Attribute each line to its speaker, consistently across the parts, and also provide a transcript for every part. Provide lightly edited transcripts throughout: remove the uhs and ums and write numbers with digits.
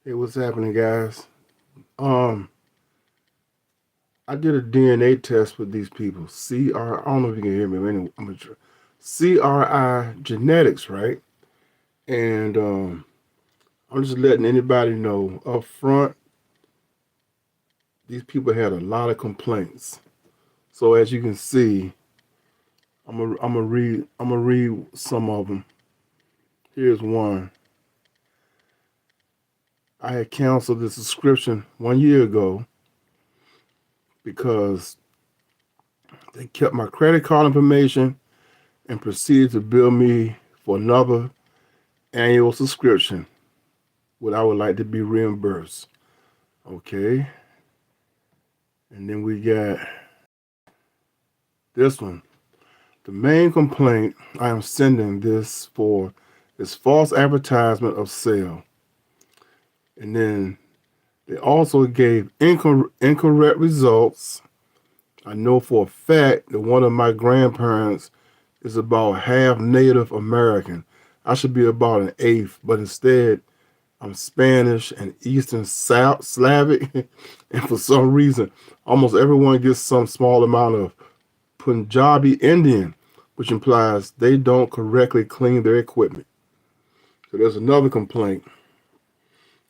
Speaker 1: Hey, what's happening, guys? Um, I did a DNA test with these people. I don't know if you can hear me. But anyway, I'm gonna try. CRI genetics, right? And I'm just letting anybody know up front. These people had a lot of complaints. So as you can see, I'm gonna read some of them. Here's one. I had canceled the subscription 1 year ago because they kept my credit card information and proceeded to bill me for another annual subscription, what I would like to be reimbursed. Okay. And then we got this one. The main complaint I am sending this for is false advertisement of sale. And then they also gave incorrect results. I know for a fact that one of my grandparents is about half Native American. I should be about an eighth, but instead I'm Spanish and Eastern Slavic, and for some reason, almost everyone gets some small amount of Punjabi Indian, which implies they don't correctly clean their equipment. So there's another complaint.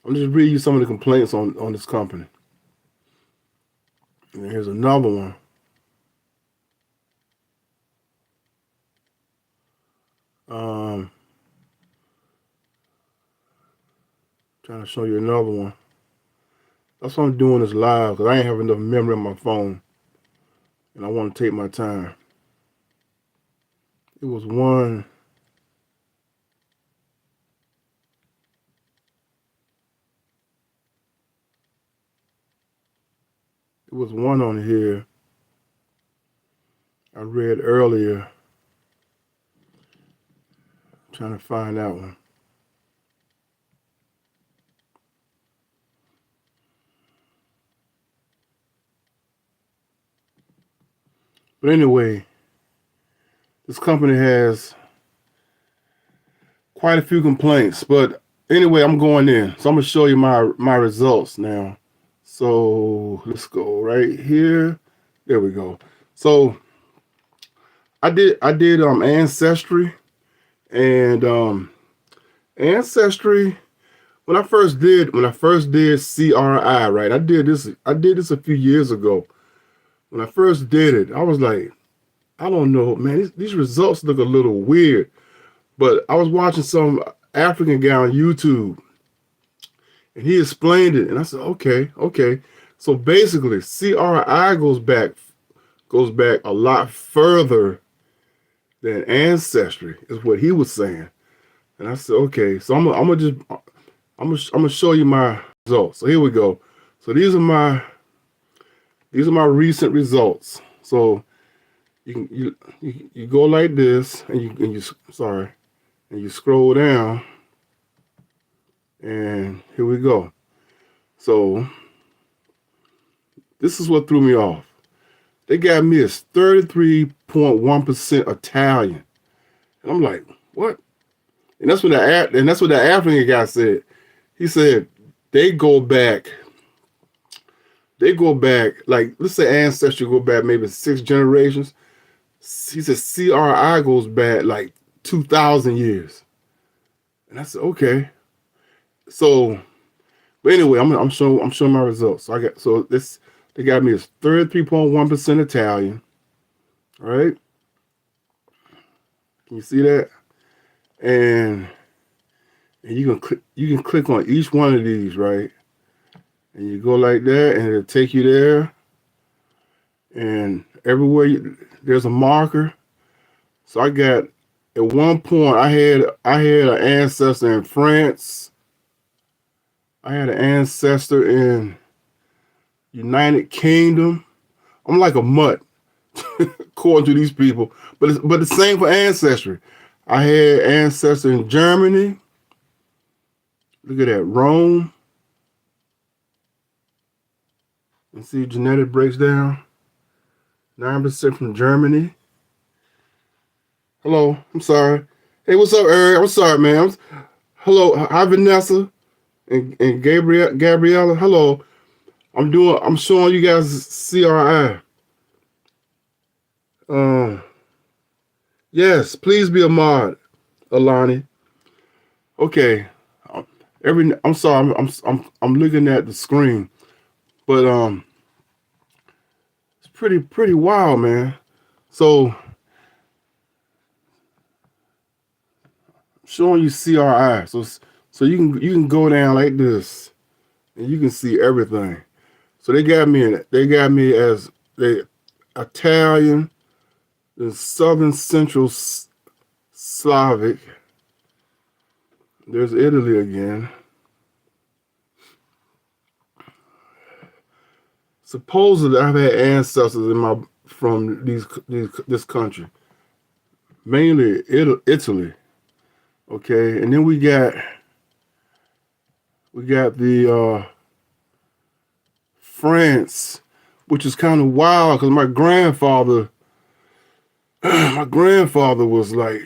Speaker 1: I'm just reading you some of the complaints on this company. And here's another one. Um, Trying to show you another one. That's why I'm doing this live because I ain't have enough memory on my phone, and I want to take my time. It was one. It was one on here I read earlier. I'm trying to find that one. But anyway, this company has quite a few complaints. But anyway, I'm going in. So I'm gonna show you my results now. So let's go right here. There we go. So I did Ancestry, and Ancestry when I first did CRI, right? I did this a few years ago. When I first did it, I was like, I don't know, man, these results look a little weird. But I was watching some African guy on YouTube, and he explained it, and I said, okay, okay. So basically, CRI goes back a lot further than Ancestry, is what he was saying. And I said, okay. So I'm gonna show you my results. So here we go. So these are my recent results. So you go like this, and you scroll down, and here we go. So this is what threw me off. They got me as 33.1% Italian, and I'm like, what? And that's what the African guy said. He said they go back. They go back, like, let's say ancestry go back maybe 6 generations. He said CRI goes back like 2,000 years. And I said, okay. So, but anyway, I'm showing my results. They got me as 33.1% Italian. All right. Can you see that? And you can click on each one of these, right? And you go like that, and it'll take you there. And there's a marker. So I got, at one point I had an ancestor in France. I had an ancestor in United Kingdom. I'm like a mutt, according to these people. But the same for ancestry. I had ancestor in Germany. Look at that, Rome. And see, genetic breaks down. 9% from Germany. Hello, I'm sorry. Hey, what's up, Eric? I'm sorry, man. Hello, hi, Vanessa. And Gabriella, hello. I'm showing you guys CRI. Yes, please be a mod, Alani. Okay. I'm sorry. I'm looking at the screen, but it's pretty wild, man. So showing you CRI. So you can go down like this, and you can see everything. So they got me as the Italian, the Southern Central Slavic. There's Italy again. Supposedly, I've had ancestors from this country, mainly Italy. Okay, and then we got the France, which is kind of wild because my grandfather was like,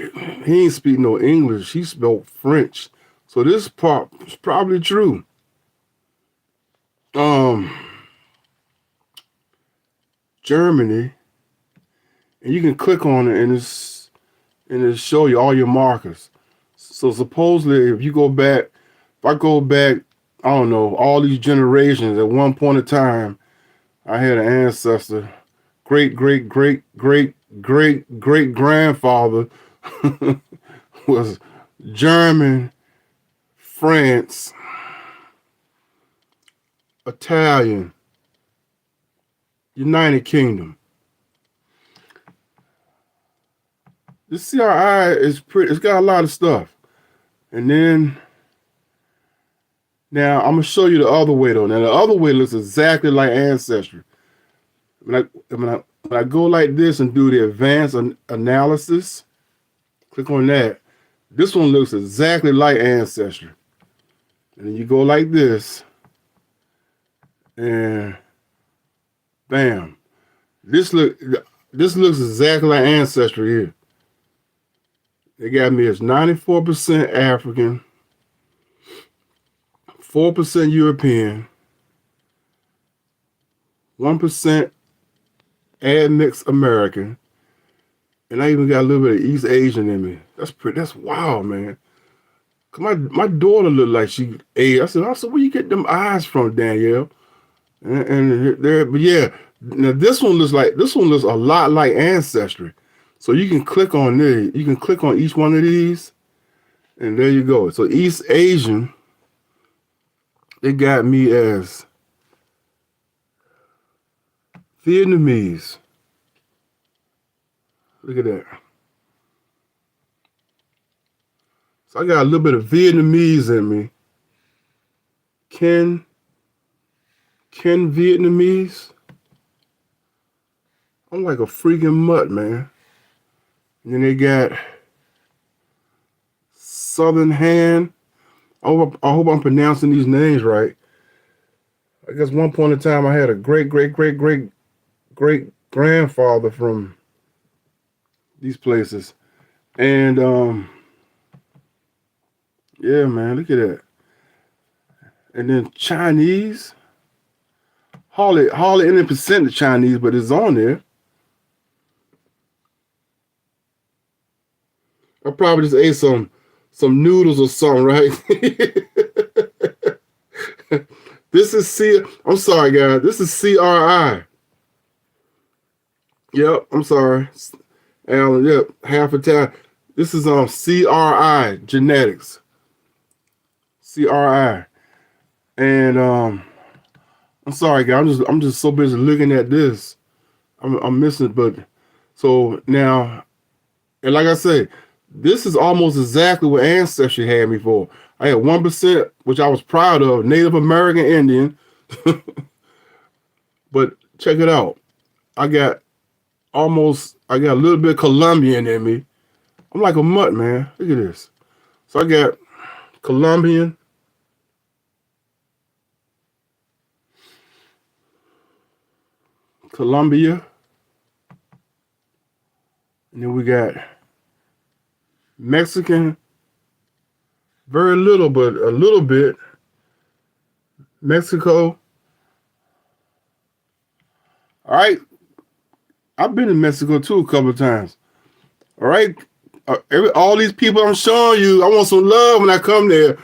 Speaker 1: he ain't speak no English, he spoke French. So this part is probably true. Um, Germany, and you can click on it, and it'll show you all your markers. So supposedly, if I go back, I don't know, all these generations, at one point in time, I had an ancestor, great great great great great great grandfather was German, France, Italian, United Kingdom. This CRI is pretty. It's got a lot of stuff. And then now I'm gonna show you the other way though. Now the other way looks exactly like Ancestry. When I go like this and do the advanced analysis, click on that. This one looks exactly like Ancestry. And then you go like this, and bam, this look this looks exactly like Ancestry here. They got me as 94% African, 4% European, 1% admixed American, and I even got a little bit of East Asian in me. That's wild, man. Cause my daughter looked like she ate. I said, where you get them eyes from, Danielle? And there, but yeah, now this one looks a lot like Ancestry. So you can click on there. You can click on each one of these, and there you go. So East Asian, they got me as Vietnamese. Look at that. So I got a little bit of Vietnamese in me. Ken Vietnamese. I'm like a freaking mutt, man. And then they got Southern Han. I hope I'm pronouncing these names right. I guess one point in time I had a great great great great great grandfather from these places. And yeah, man, look at that. And then Chinese. Hardly any percent of Chinese, but it's on there. I probably just ate some noodles or something, right? This is I'm sorry, guys. This is CRI. Yep, I'm sorry, Alan. Yep, half a time. This is CRI genetics. CRI, and I'm sorry, guys. I'm just so busy looking at this. I'm missing, but so now, and like I say, this is almost exactly what Ancestry had me for. I had 1%, which I was proud of, Native American Indian. But check it out. I got a little bit of Colombian in me. I'm like a mutt, man. Look at this. So I got Colombian, Colombia, and then we got Mexican, very little, but a little bit, Mexico. All right. I've been to Mexico too a couple of times. All right. All these people I'm showing you, I want some love when I come there.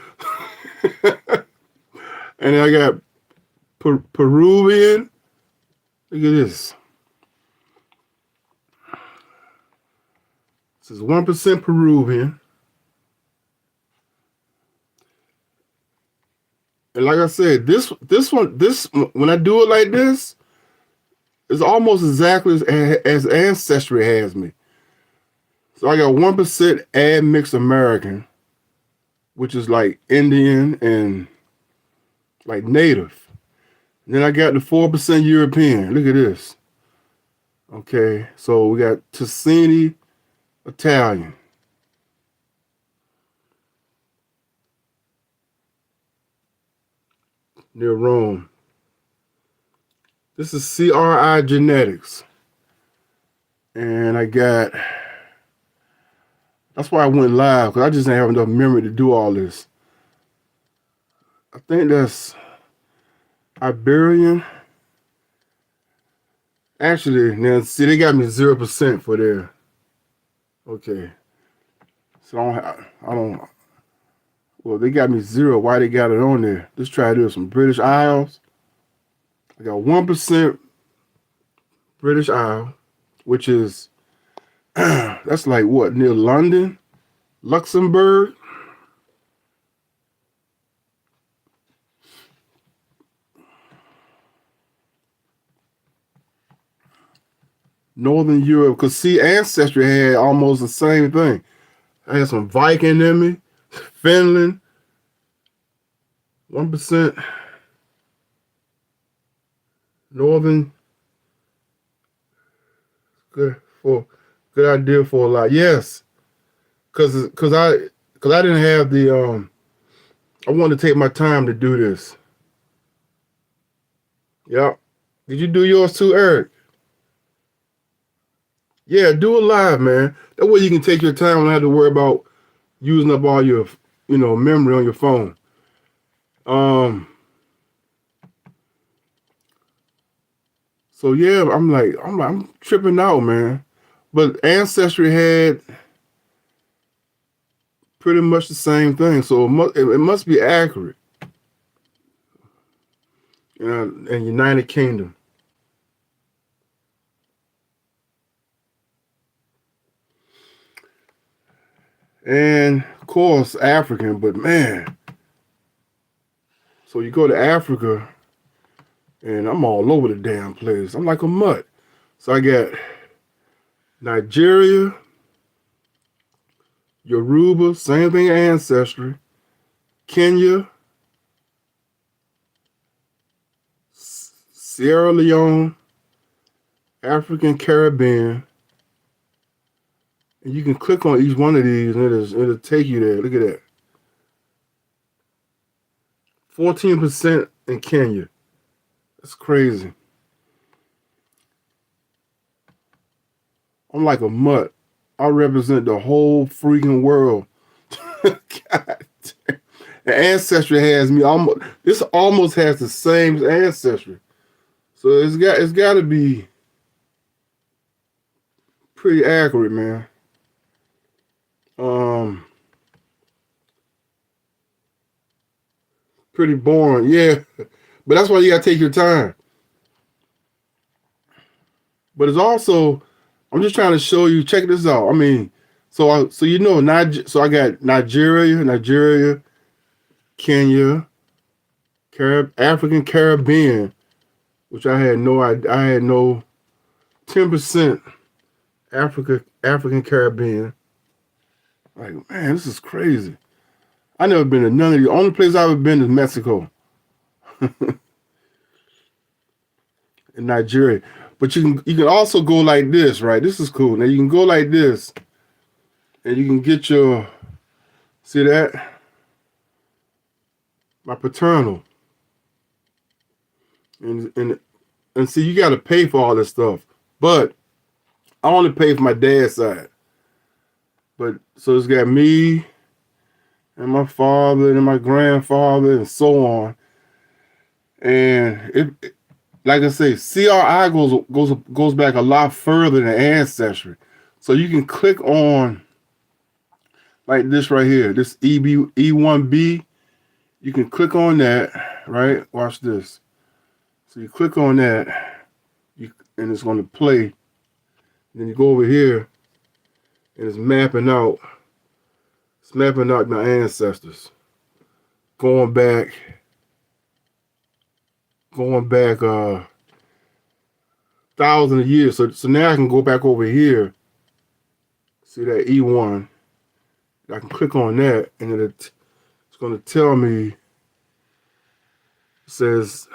Speaker 1: And then I got Peruvian. Look at this. This is 1% Peruvian. And like I said, this when I do it like this, it's almost exactly as Ancestry has me. So I got 1% admixed American, which is like Indian and like Native. And then I got the 4% European. Look at this. Okay, so we got Tuscany Italian. Near Rome. This is CRI genetics. And I got, that's why I went live, because I just didn't have enough memory to do all this. I think that's Iberian. Actually, now see, they got me 0% for there. Okay. So I don't, well, they got me 0. Why they got it on there? Let's try to do some British Isles. I got 1% British Isle, which is, that's like what, near London, Luxembourg. Northern Europe, because see, Ancestry had almost the same thing. I had some Viking in me, Finland, 1% Northern. Good idea for a lot. Yes, because I didn't have the I wanted to take my time to do this. Yep. Did you do yours too, Eric? Yeah, do it live, man. That way you can take your time and not have to worry about using up all your, memory on your phone. So yeah, I'm tripping out, man. But Ancestry had pretty much the same thing, so it must be accurate. And United Kingdom. And of course African, but man. So you go to Africa and I'm all over the damn place. I'm like a mutt. So I got Nigeria, Yoruba, same thing Ancestry, Kenya, Sierra Leone, African Caribbean. And you can click on each one of these and it'll take you there. Look at that. 14% in Kenya. That's crazy. I'm like a mutt. I represent the whole freaking world. God damn. And Ancestry has me almost. This almost has the same Ancestry, so it's got to be pretty accurate, man. Pretty boring, yeah. But that's why you gotta take your time. But it's also, I'm just trying to show you. Check this out. I mean, so I got Nigeria, Kenya, African Caribbean, which I had no idea. I had no 10% African Caribbean. Like, man, this is crazy. I never been to none of the only place I've ever been is Mexico and Nigeria. But you can also go like this, right? This is cool. Now you can go like this, and you can get your, see that? My paternal. And see, you gotta pay for all this stuff. But I only pay for my dad's side. But so it's got me and my father and my grandfather and so on. And like I say, CRI goes back a lot further than ancestry. So you can click on like this right here, this E1B. You can click on that, right? Watch this. So you click on that, and it's going to play. Then you go over here, and it's mapping out. It's mapping out my ancestors, going back, thousands of years. So now I can go back over here. See that E1? I can click on that, and then it's going to tell me. It says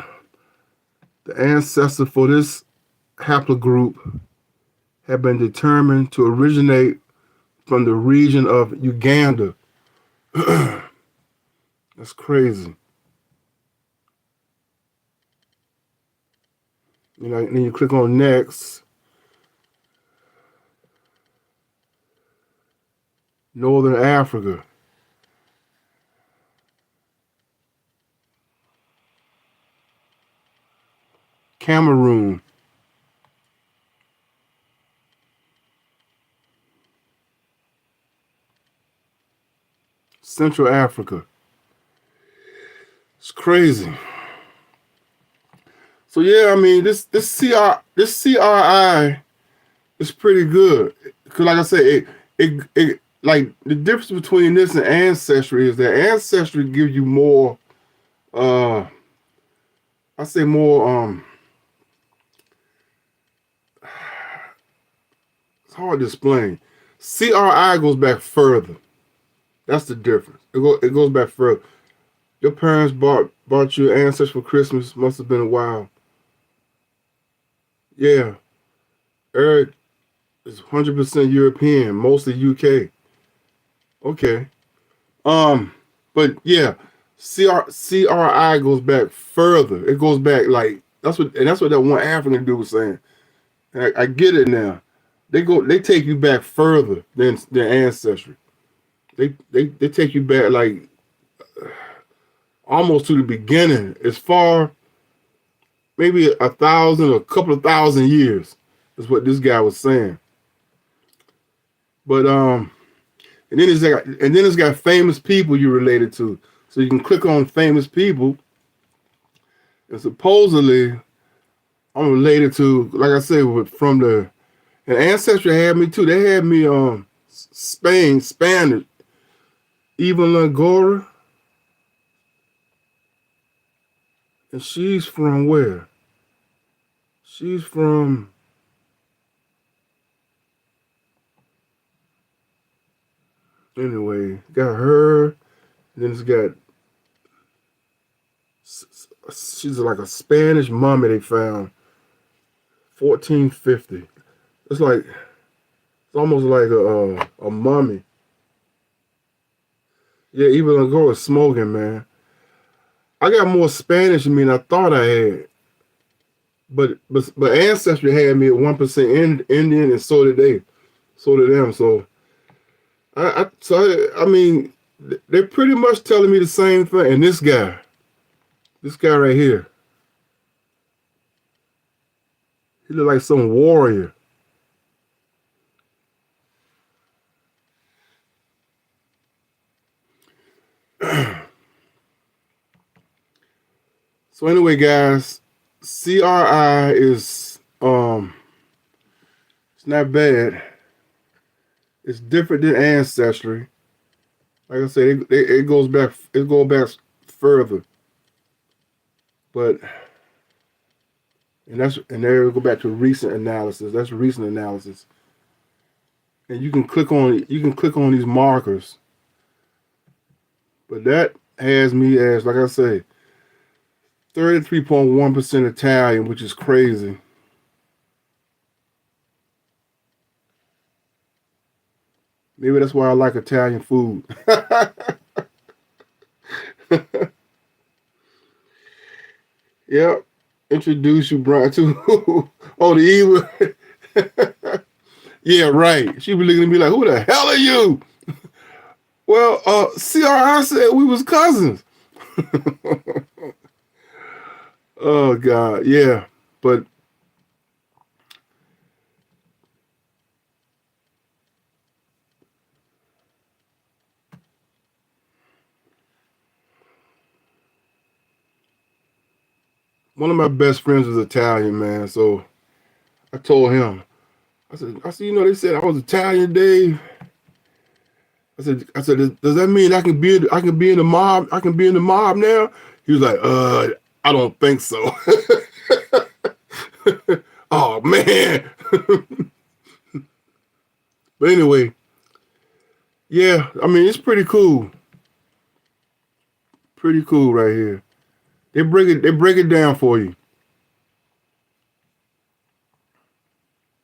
Speaker 1: the ancestor for this haplogroup have been determined to originate from the region of Uganda. That's crazy. And then you click on next. Northern Africa. Cameroon. Central Africa. It's crazy. So yeah, I mean this CRI is pretty good. Cause like I said, it like the difference between this and ancestry is that ancestry gives you more I say more it's hard to explain. CRI goes back further. That's the difference. It goes back further. Your parents bought you ancestry for Christmas. Must have been a while. Yeah, Eric is 100% European, mostly UK. Okay. But yeah, CRI goes back further. It goes back like that's what that one African dude was saying. And I get it now. They take you back further than ancestry. They take you back like almost to the beginning, as far maybe 1,000 or a couple of thousand years is what this guy was saying. But and then it's got famous people you related to. So you can click on famous people, and supposedly I'm related to, like I said, from the and ancestry had me too. They had me Spanish, Eva Longoria, and she's from where? She's from anyway. Got her. And then it's got she's like a Spanish mummy they found, 1450. It's almost like a mummy. Yeah, Eva Longoria is smoking, man. I got more Spanish than me than I thought I had. But ancestry had me at 1% Indian, and so did they. So did them. So I mean, they're pretty much telling me the same thing. And this guy right here, he look like some warrior. So anyway, guys, CRI is it's not bad. It's different than ancestry. Like I said, it goes back further. But and there we go back to recent analysis. That's recent analysis. And you can click on these markers. But that has me as, like I say, 33.1% Italian, which is crazy. Maybe that's why I like Italian food. Yep. Introduce you, Brian, to oh, the evil. Yeah, right. She be looking at me like, who the hell are you? Well, CRI said we was cousins. Oh God, yeah. But one of my best friends is Italian, man. So I told him, I said, you know, they said I was Italian, Dave. I said, does that mean I can be in the mob? I can be in the mob now? He was like, I don't think so. Oh man. But anyway, yeah, I mean it's pretty cool. Pretty cool right here. They break it down for you.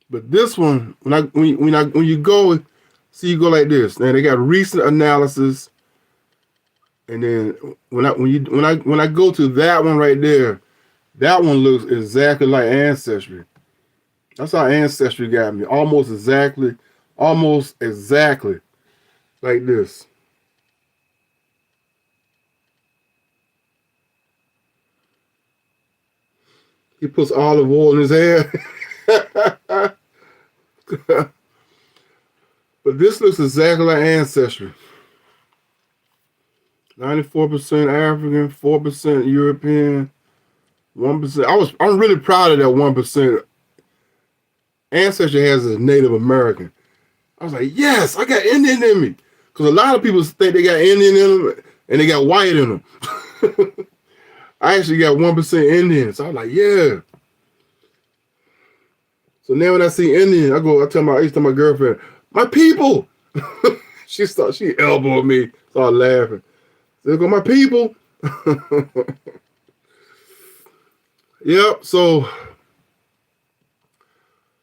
Speaker 1: But this one, when you go, see you go like this. Now they got recent analysis, and then when I go to that one right there, that one looks exactly like Ancestry. That's how Ancestry got me. Almost exactly like this. He puts olive oil in his hair. But this looks exactly like Ancestry. 94% African, 4% European, 1%. I'm really proud of that 1%. Ancestry has a Native American. I was like, yes, I got Indian in me. Because a lot of people think they got Indian in them and they got white in them. I actually got 1% Indian. So I was like, yeah. So now when I see Indian, I used to tell my girlfriend, my people. She elbowed me, started laughing. There go my people. Yep. So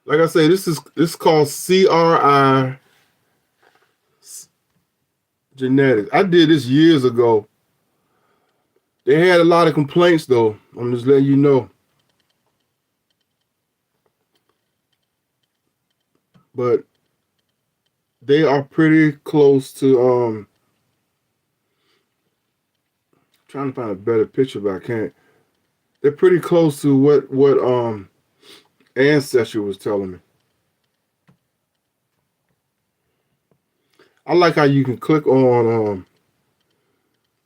Speaker 1: like I say, this is called CRI genetics. I did this years ago. They had a lot of complaints though. I'm just letting you know. But they are pretty close to trying to find a better picture, but I can't. They're pretty close to what Ancestry was telling me. I like how you can click on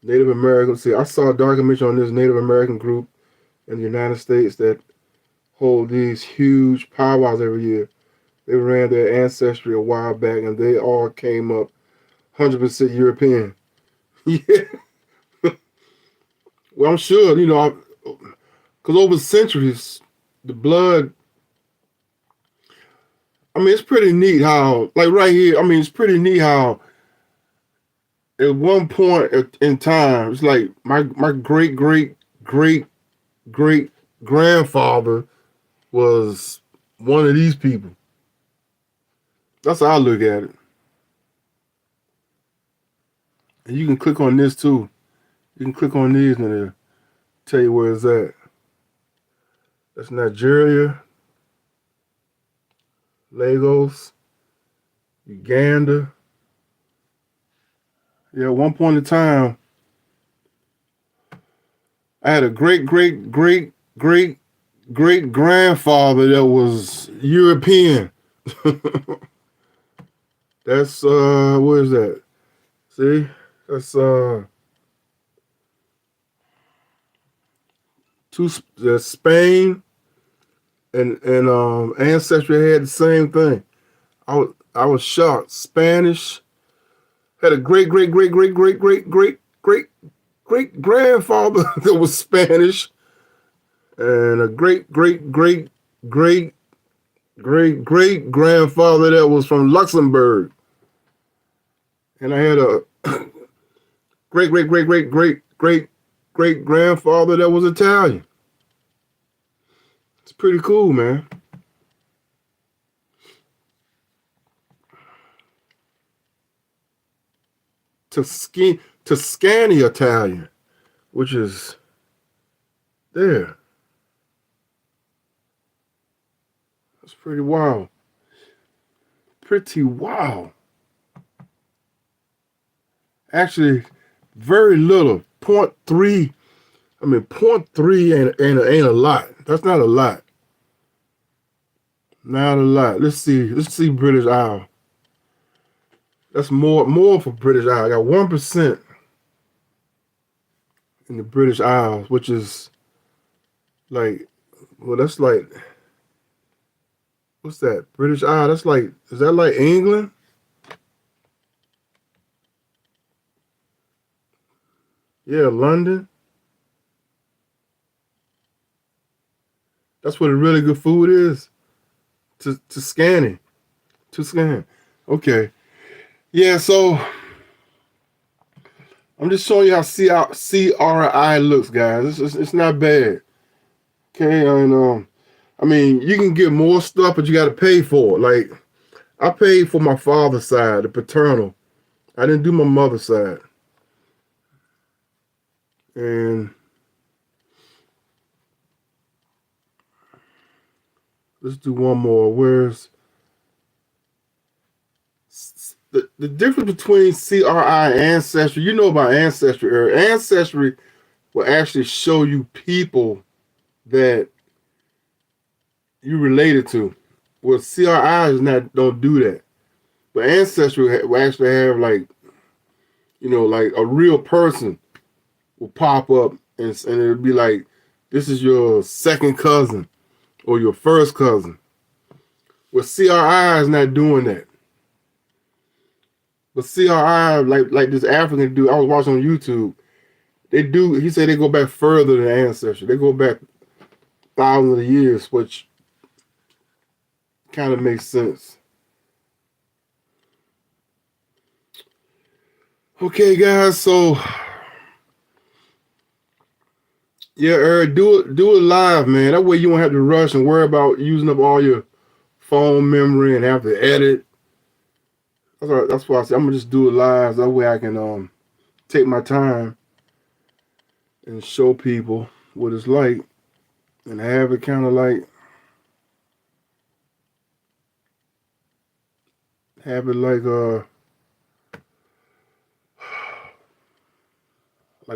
Speaker 1: Native American. See, I saw a documentary on this Native American group in the United States that hold these huge powwows every year. They ran their Ancestry a while back, and they all came up 100% European. Yeah, well, I'm sure because over centuries, the blood. I mean, it's pretty neat how, like right here. I mean, it's pretty neat how at one point in time, it's like my great grandfather was one of these people. That's how I look at it. And you can click on this too. You can click on these and it'll tell you where it's at. That's Nigeria, Lagos, Uganda. Yeah, at one point in time, I had a great grandfather that was European. That's where is that? See? That's that's Spain and Ancestry had the same thing. I was shocked. Spanish had a great grandfather that was Spanish, and a great grandfather that was from Luxembourg, and I had a great grandfather that was Italian. It's pretty cool, man. Tuscany Italian, which is there. That's pretty wild. Pretty wild. Actually, very little. 0.3 I mean, point 0.3 ain't a lot. That's not a lot. Not a lot. Let's see. Let's see British Isle. That's more for British Isle. I got 1% in the British Isles, which is like, well, that's like, what's that? British Isle. That's like, is that like England? Yeah, London. That's where the really good food is. To scan it. To scan. Okay. Yeah, so I'm just showing you how CRI looks, guys. It's not bad. Okay, and I mean, you can get more stuff, but you got to pay for it. Like, I paid for my father's side, the paternal. I didn't do my mother's side. And let's do one more. Where's the difference between CRI and Ancestry? You know about Ancestry. Ancestry will actually show you people that you related to. Well, CRI is not don't do that. But Ancestry will actually have like, like a real person will pop up and it'll be like, this is your second cousin or your first cousin. Well, CRI is not doing that. But CRI, like this African dude I was watching on YouTube, they do. He said they go back further than Ancestry. They go back thousands of years, which kind of makes sense. Okay, guys. So yeah, Eric, do it live, man. That way you won't have to rush and worry about using up all your phone memory and have to edit. That's why I said I'm gonna just do it live. That way I can take my time and show people what it's like and have it kind of like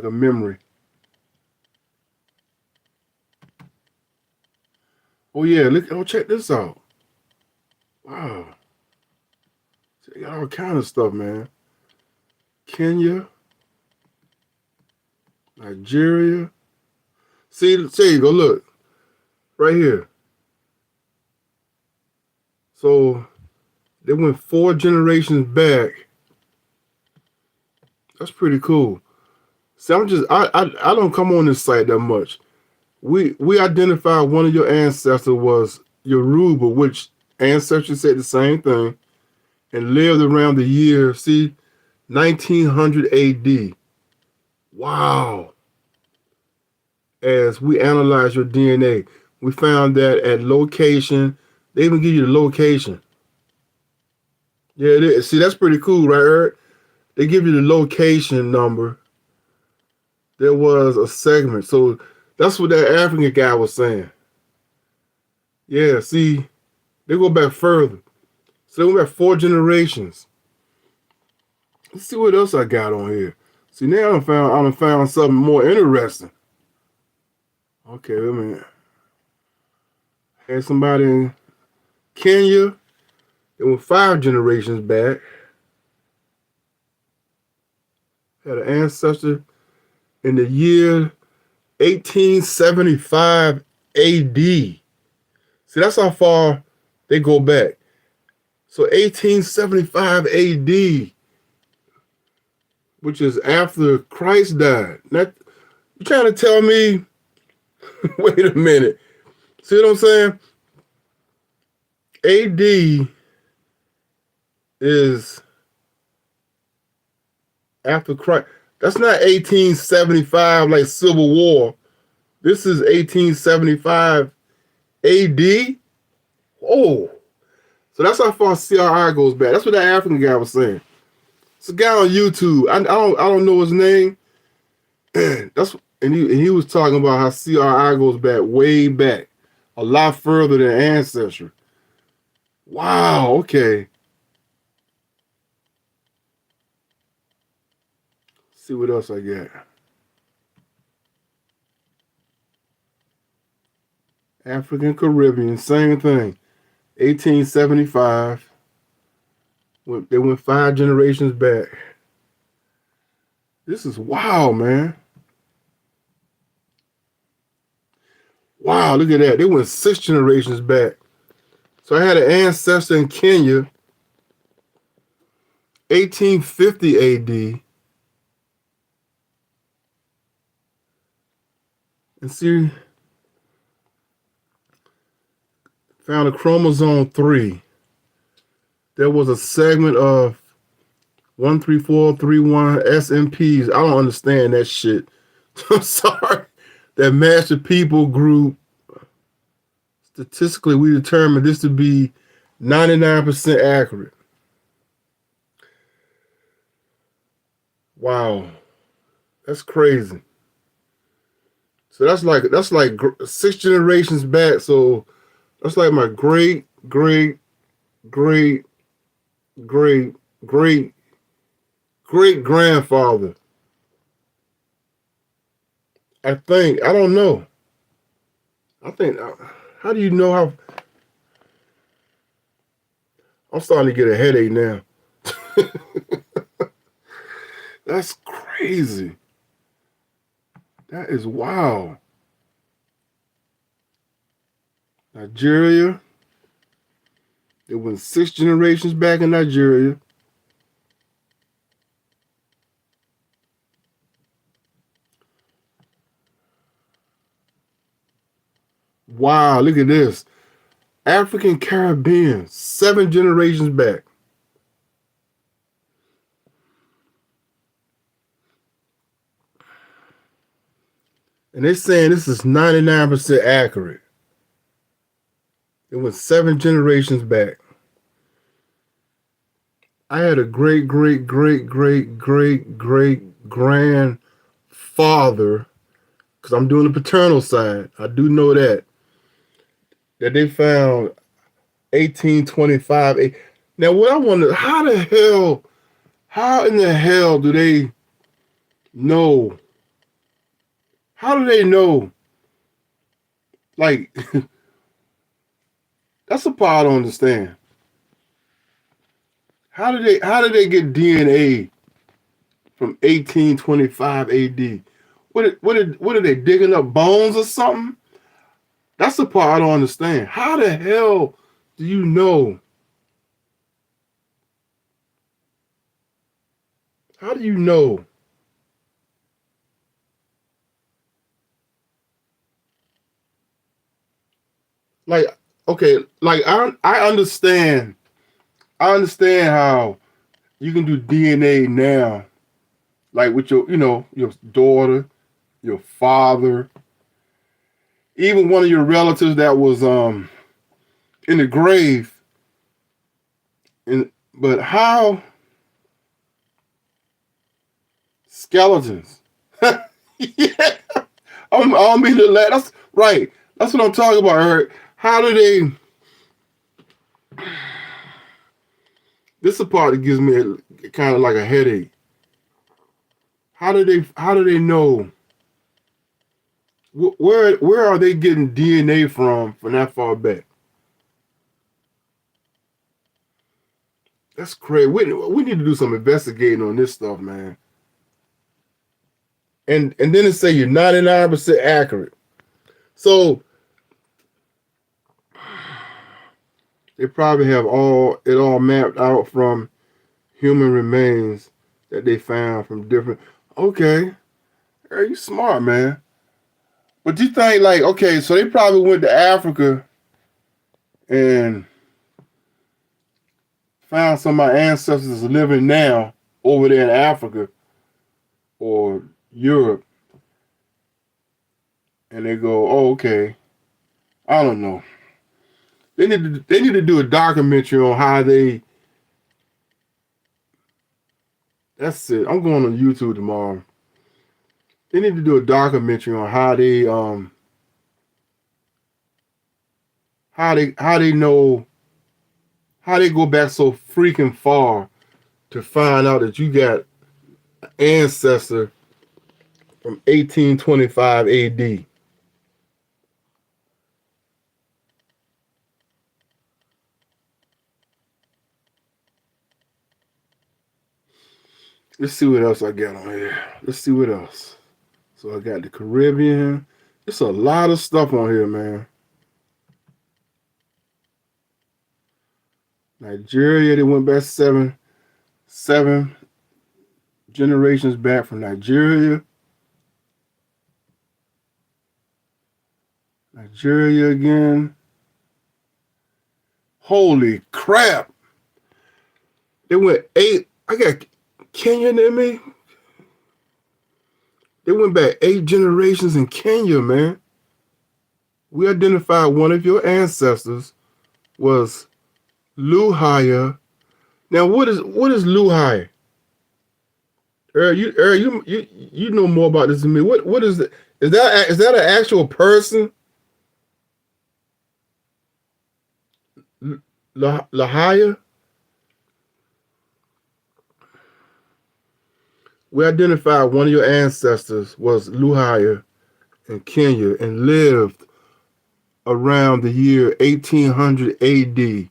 Speaker 1: a memory. Oh yeah, check this out. Wow. They got all kind of stuff, man. Kenya, Nigeria. See, there you go. Look, right here. So they went 4 generations back. That's pretty cool. See, I don't come on this site that much. We identified one of your ancestors was Yoruba, which ancestors said the same thing, and lived around the year, 1900 AD. Wow. As we analyzed your DNA, we found that at location, they even give you the location. Yeah, it is. See, that's pretty cool, right, Eric? They give you the location number. There was a segment. So that's what that African guy was saying. Yeah, see, they go back further. So they went back 4 generations. Let's see what else I got on here. See, now I done found something more interesting. Okay, wait a minute. Had somebody in Kenya. It was 5 generations back. Had an ancestor in the year 1875 AD. See, that's how far they go back. So 1875 AD, which is after Christ died. Now, you trying to tell me, wait a minute. See what I'm saying? AD is after Christ. That's not 1875 like Civil War. This is 1875 AD. Oh, so that's how far CRI goes back. That's what that African guy was saying. It's a guy on YouTube. I don't know his name. He was talking about how CRI goes back way back, a lot further than Ancestry. Wow. Okay. See what else I got. African Caribbean, same thing. 1875. They went 5 generations back. This is wow, man. Wow, look at that. They went 6 generations back. So I had an ancestor in Kenya, 1850 AD. And see, found a chromosome 3. There was a segment of 13431 SMPs. I don't understand that shit. I'm sorry. That matched the people group. Statistically, we determined this to be 99% accurate. Wow. That's crazy. So that's like 6 generations back. So that's like my great, great, great, great, great, great grandfather. I think. I don't know. I think. How do you know how? I'm starting to get a headache now. That's crazy. That is wild. Nigeria. It went 6 generations back in Nigeria. Wow, look at this. African Caribbean, 7 generations back. And they're saying this is 99% accurate. It was 7 generations back. I had a great, great, great, great, great, great grandfather, because I'm doing the paternal side. I do know that they found 1825. Now, what I wonder, how in the hell do they know? How do they know? Like, that's the part I don't understand. How did they get DNA from 1825 AD? What are they digging up bones or something? That's the part I don't understand. How the hell do you know? How do you know? Like, okay, like I understand. I understand how you can do DNA now, like with your daughter, your father, even one of your relatives that was in the grave. But how skeletons? Yeah, I don't mean to laugh. That's right. That's what I'm talking about, Eric. How do they? This is the part that gives me kind of like a headache. How do they? How do they know? Where are they getting DNA from that far back? That's crazy. We need to do some investigating on this stuff, man. And then it say you're 99% accurate. So they probably have it all mapped out from human remains that they found from different. Okay, are you smart, man? But you think like, okay, so they probably went to Africa and found some of my ancestors living now over there in Africa or Europe, and they go, oh, okay, I don't know. They need to do a documentary on how they. That's it. I'm going on YouTube tomorrow. They need to do a documentary on how they know how they go back so freaking far to find out that you got an ancestor from 1825 AD. Let's see what else I got on here. Let's see what else. So I got the Caribbean. It's a lot of stuff on here, man. Nigeria, they went back seven generations back from Nigeria. Nigeria again. Holy crap. They went 8. I got Kenya in me. They went back 8 generations in Kenya, man. We identified one of your ancestors was Luhaya. Now, what is Luhaya? You know more about this than me. What is it? Is that an actual person? Lahaya? We identified one of your ancestors was Luhaya in Kenya and lived around the year 1800 AD.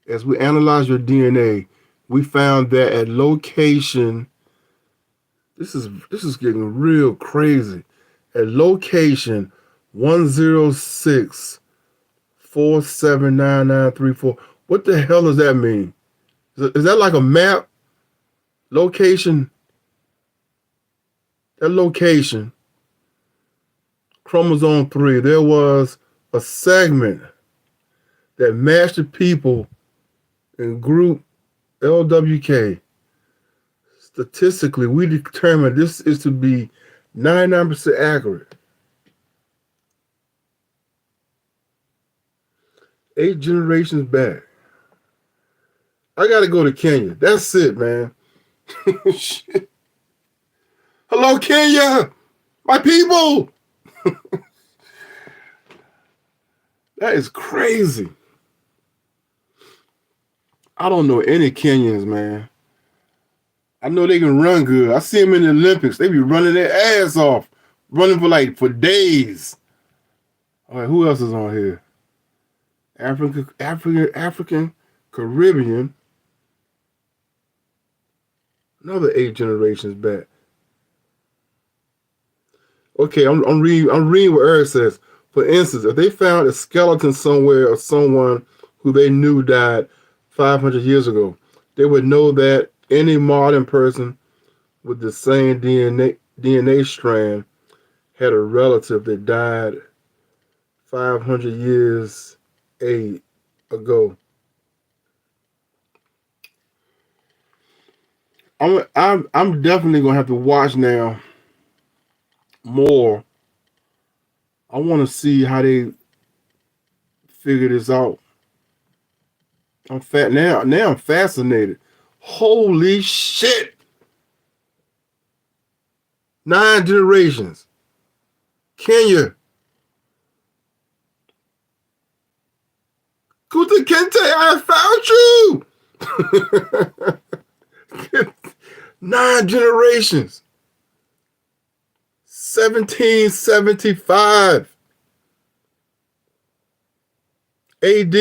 Speaker 1: As we analyzed your DNA, we found that at location, this is getting real crazy. At location 106479934. What the hell does that mean? Is that like a map? Location, that location, chromosome 3, there was a segment that matched the people in group LWK. Statistically, we determined this is to be 99% accurate. 8 generations back. I gotta go to Kenya. That's it, man. Shit. Hello, Kenya! My people! That is crazy. I don't know any Kenyans, man. I know they can run good. I see them in the Olympics. They be running their ass off. Running for days. All right, who else is on here? African, Caribbean. Another 8 generations back. Okay, I'm reading what Eric says. For instance, if they found a skeleton somewhere of someone who they knew died 500 years ago, they would know that any modern person with the same DNA strand had a relative that died 500 years ago. I'm definitely gonna have to watch now more. I want to see how they figure this out. I'm fat now. Now I'm fascinated. Holy shit! 9 generations. Kenya. Kuta Kente, I found you! 9 generations. 1775 AD.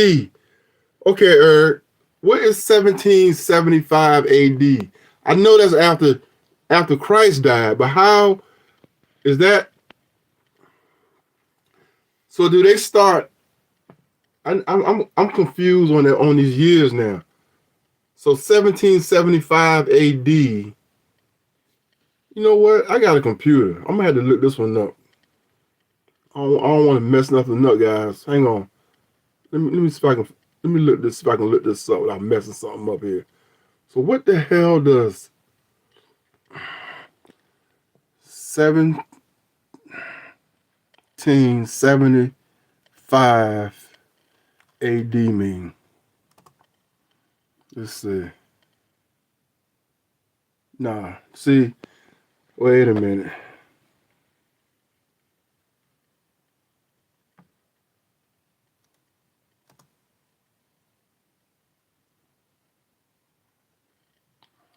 Speaker 1: Okay, Eric, what is 1775 AD? I know that's after Christ died, but how is that? So do they start? I'm confused on these years now. So 1775 AD. You know what? I got a computer. I'm gonna have to look this one up. I don't want to mess nothing up, guys. Hang on. Let me see if I can. Let me look this. See if I can look this up without messing something up here. So what the hell does 1775 AD mean? Let's see. Nah. See. Wait a minute.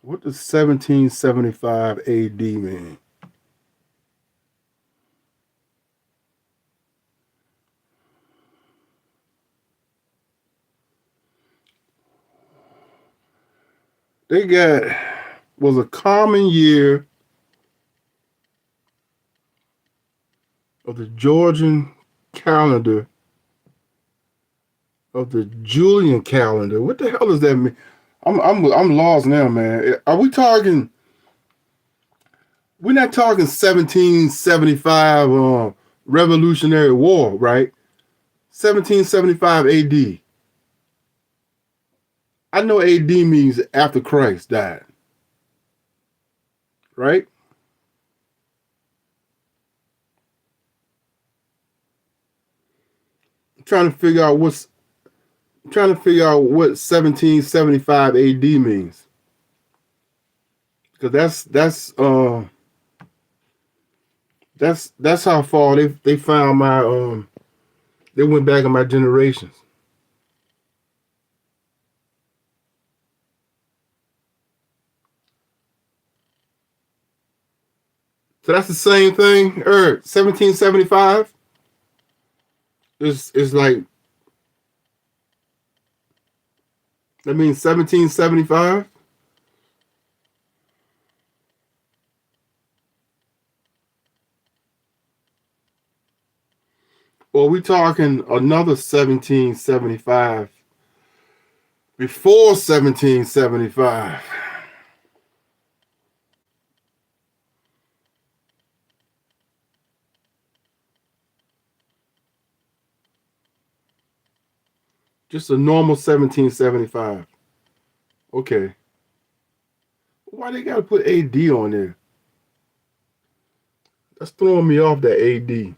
Speaker 1: What does 1775 AD mean? They got, was a common year of the Georgian calendar, of the Julian calendar. What the hell does that mean? I'm lost now, man. Are we talking? We're not talking 1775 Revolutionary War, right? 1775 AD. I know AD means after Christ died, right? I'm trying to figure out what 1775 AD means, because that's how far they found my they went back in my generations. So that's the same thing. 1775 is like, that means 1775. Or are we talking another 1775 before 1775? Just a normal 1775. Okay. Why they gotta put AD on there? That's throwing me off, that AD.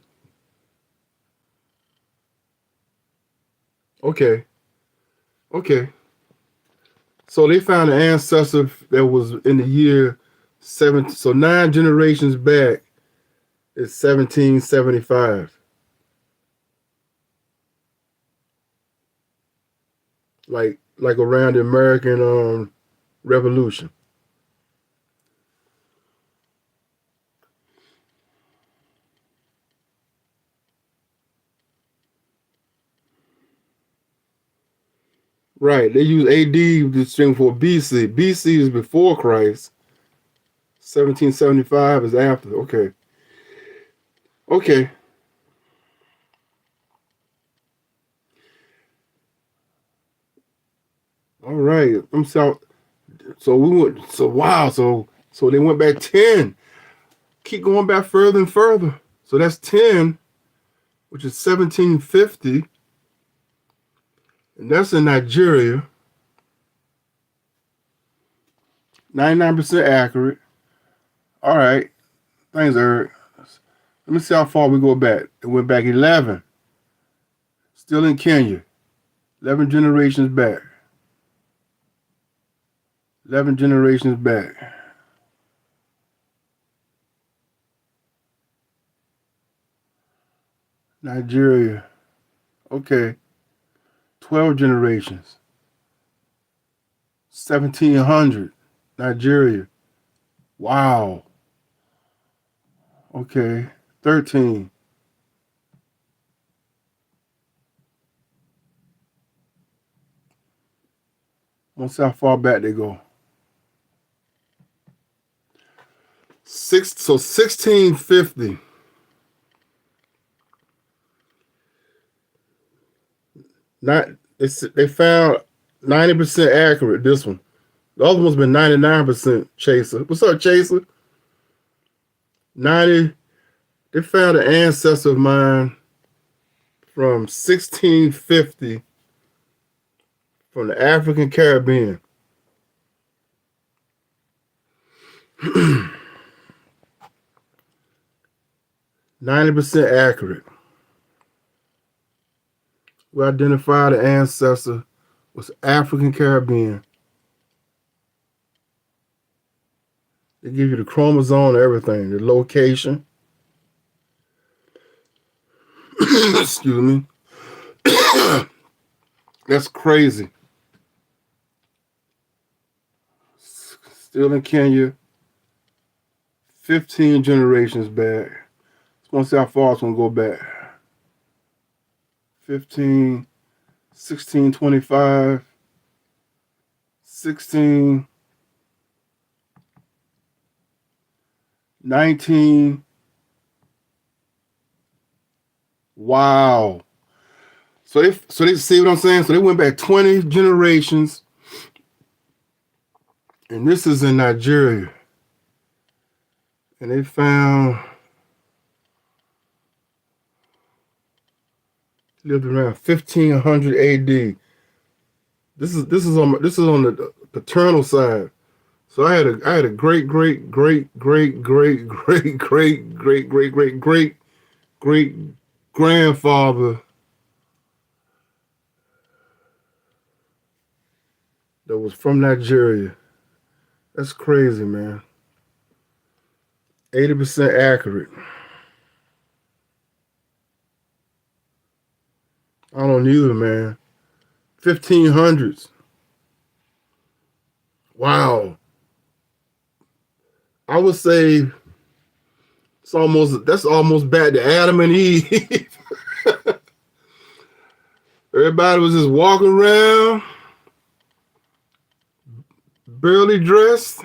Speaker 1: Okay. Okay. So they found an ancestor that was in the year seven. So 9 generations back is 1775. Like around the American Revolution. Right. They use AD to string for BC. BC is before Christ. 1775 is after. Okay. Okay. All right. So we went. So wow. So they went back 10. Keep going back further and further. So that's 10, which is 1750, and that's in Nigeria. 99% accurate. All right. Thanks, Eric. Let me see how far we go back. It went back 11. Still in Kenya. 11 generations back. 11 generations back. Nigeria. Okay. 12 generations. 1700. Nigeria. Wow. Okay. 13. Let's see how far back they go. So 1650. Not they found 90% accurate. This one. The other one's been 99% Chaser. What's up, Chaser? 90. They found an ancestor of mine from 1650 from the African Caribbean. 90% accurate. We identified the ancestor was African Caribbean. They give you the chromosome and everything, the location. Excuse me. That's crazy. Still in Kenya, 15 generations back. Just want to see how far it's going to go back. 15, 1625, 16, 19. Wow. So they see what I'm saying? So they went back 20 generations, and this is in Nigeria. And they found lived around 1500 AD. This is on the paternal side. So I had a great great great great great great great great great great great great grandfather that was from Nigeria. That's crazy, man. 80% accurate. I don't either, man. 1500s. Wow. I would say that's almost back to Adam and Eve. Everybody was just walking around, barely dressed.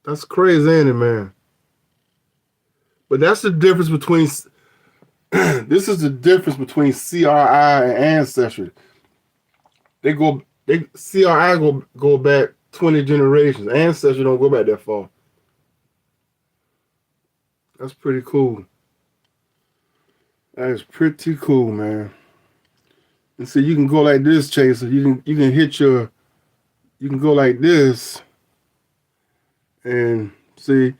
Speaker 1: That's crazy, ain't it, man? But that's the difference between this is the difference between CRI and ancestry. They CRI go back 20 generations. Ancestry don't go back that far. That's pretty cool. That is pretty cool, man. And see, you can go like this, Chaser. You can go like this, and see,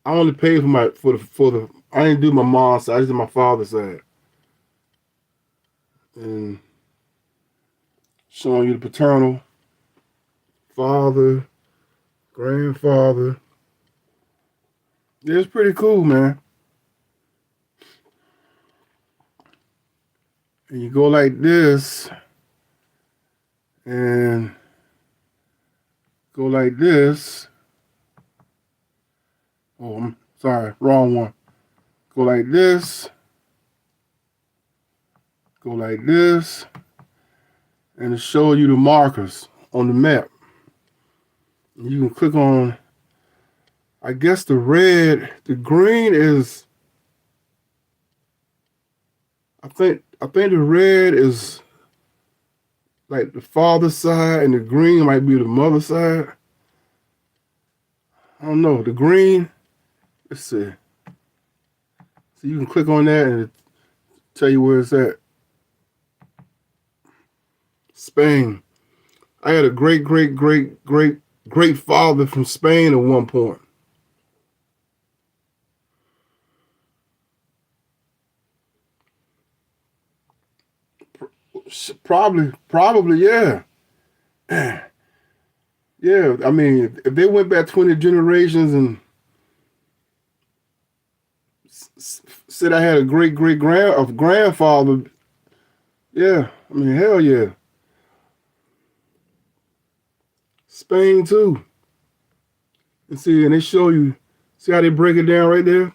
Speaker 1: I only paid for the I didn't do my mom's side, I just did my father's side. And showing you the paternal, father, grandfather. Yeah, it's pretty cool, man. And you go like this, and go like this. Oh, I'm sorry, wrong one. Go like this, go like this, and it show you the markers on the map. And you can click on, I guess the green is, I think the red is like the father's side, and the green might be the mother's side. I don't know. The green, let's see. So you can click on that and it tell you where it's at. Spain. I had a great, great, great, great, great father from Spain at one point. Probably, yeah. Yeah, I mean, if they went back 20 generations and said I had a great great grandfather, yeah, I mean, hell yeah. Spain too. And they show you, see how they break it down right there?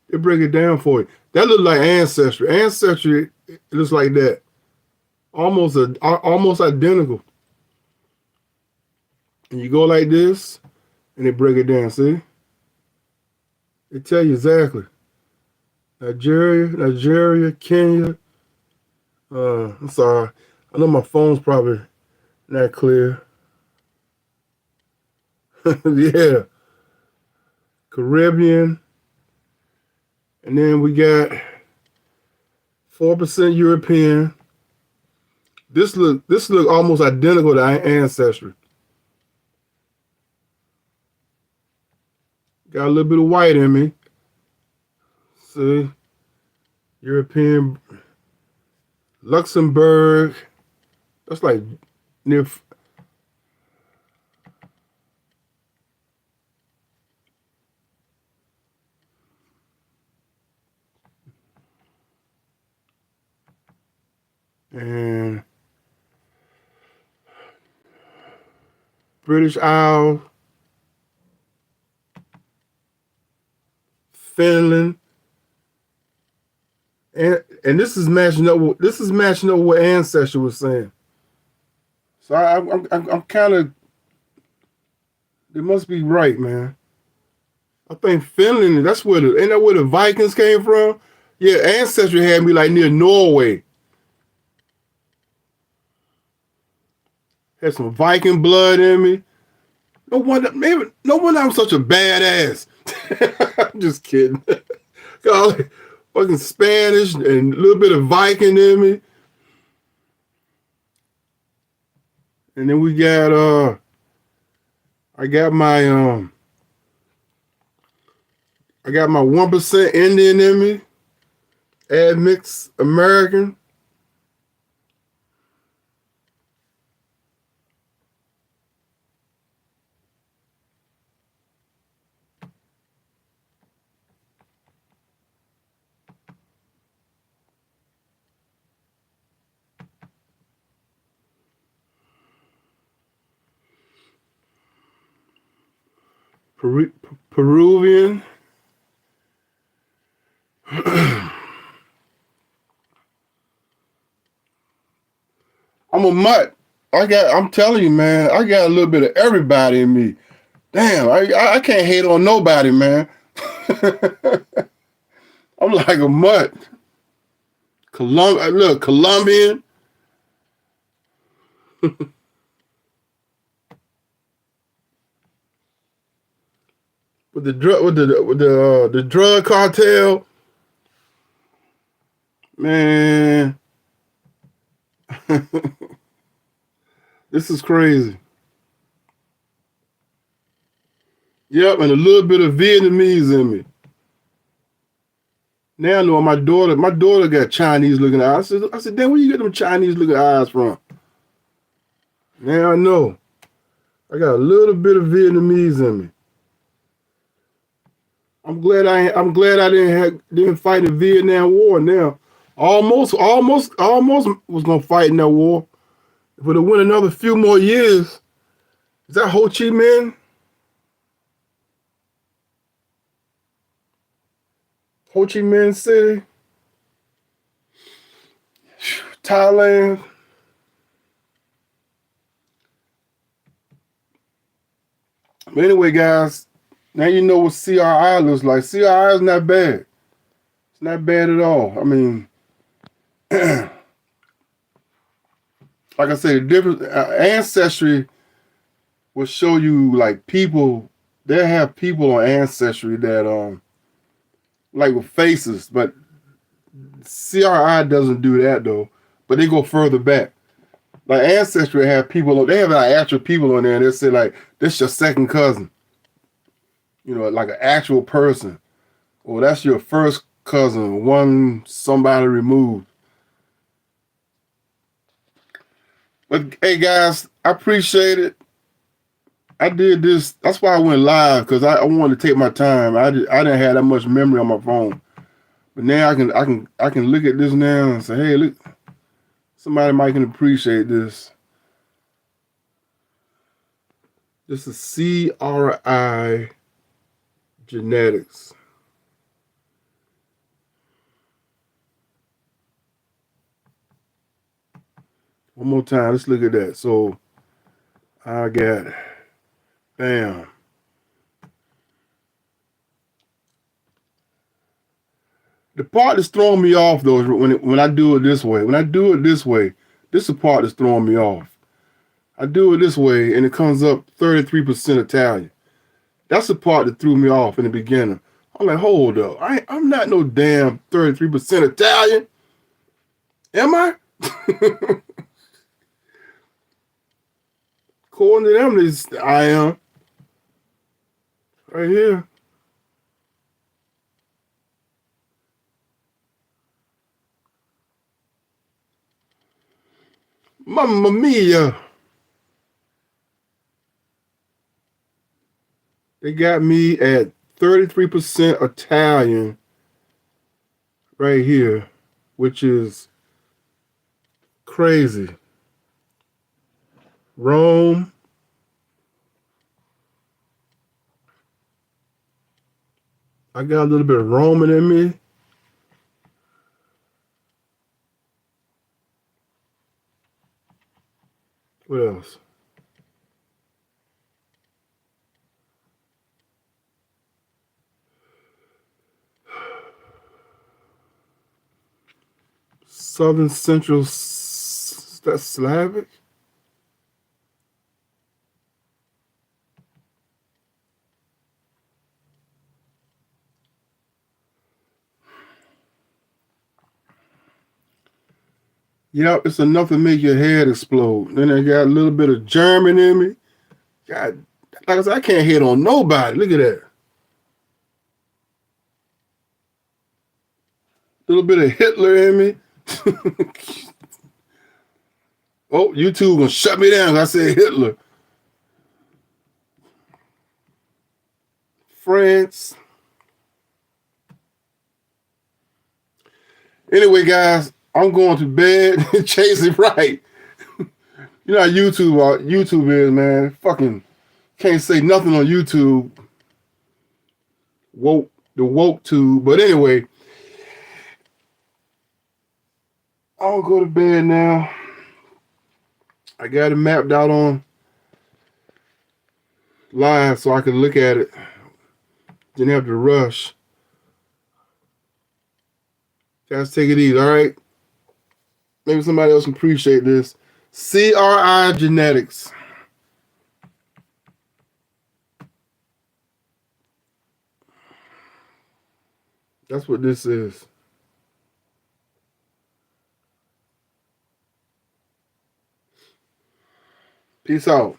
Speaker 1: They break it down for you. That looks like ancestry. Ancestry, it looks like that. Almost identical. And you go like this, and they break it down, see? They tell you exactly. Nigeria, Kenya. I'm sorry. I know my phone's probably not clear. Yeah. Caribbean. And then we got 4% European. This look almost identical to ancestry. Got a little bit of white in me. See? European, Luxembourg. That's like near. And British Isle, Finland, and this is matching up with what Ancestry was saying. So I'm kind of. It must be right, man. I think Finland. That's where ain't that where the Vikings came from? Yeah, ancestry had me like near Norway. Had some Viking blood in me. No wonder I'm such a badass. I'm just kidding. Got fucking Spanish and a little bit of Viking in me. And then we got I got my 1% Indian in me. Add mixed American. Peruvian. I'm a mutt. I'm telling you, man, I got a little bit of everybody in me. Damn, I can't hate on nobody, man. I'm like a mutt. Colombian. With the drug cartel, man. This is crazy. Yep, and a little bit of Vietnamese in me. Now I know my daughter got Chinese looking eyes. I said, damn, where you get them Chinese looking eyes from? Now I know. I got a little bit of Vietnamese in me. I'm glad I didn't fight in the Vietnam War. Now, almost was gonna fight in that war. If it went another few more years, is that Ho Chi Minh? Ho Chi Minh City, Thailand. But anyway, guys, now you know what CRI looks like. CRI is not bad. It's not bad at all. I mean, like I said, the difference ancestry will show you like people. They have people on ancestry that like with faces, but CRI doesn't do that though. But they go further back. Like ancestry have people. They have like actual people on there, and they say like this your second cousin. You know, like an actual person. Or that's your first cousin, somebody removed. But hey guys, I appreciate it. I did this. That's why I went live because I wanted to take my time. I didn't have that much memory on my phone, but now I can look at this now and say, hey, look, somebody might can appreciate this. This is CRI genetics. One more time. Let's look at that. So I got, bam. The part that's throwing me off though is when I do it this way. When I do it this way, this is the part that's throwing me off. I do it this way and it comes up 33% Italian. That's the part that threw me off in the beginning. I'm like, hold up. I'm not no damn 33% Italian. Am I? According to them, I am. Right here. Mamma mia. They got me at 33% Italian right here, which is crazy. Rome. I got a little bit of Roman in me. What else? Southern Central, that's Slavic. Yep, it's enough to make your head explode. Then I got a little bit of German in me. God, like I said, I can't hit on nobody. Look at that. A little bit of Hitler in me. Oh, YouTube gonna shut me down because I said Hitler. France. Anyway, guys, I'm going to bed. Chase it right. You know how YouTube is, man. Fucking can't say nothing on YouTube. The woke tube. But anyway, I'll go to bed now. I got it mapped out on live so I can look at it. Didn't have to rush. Guys, take it easy, all right? Maybe somebody else can appreciate this. CRI Genetics. That's what this is. Peace out.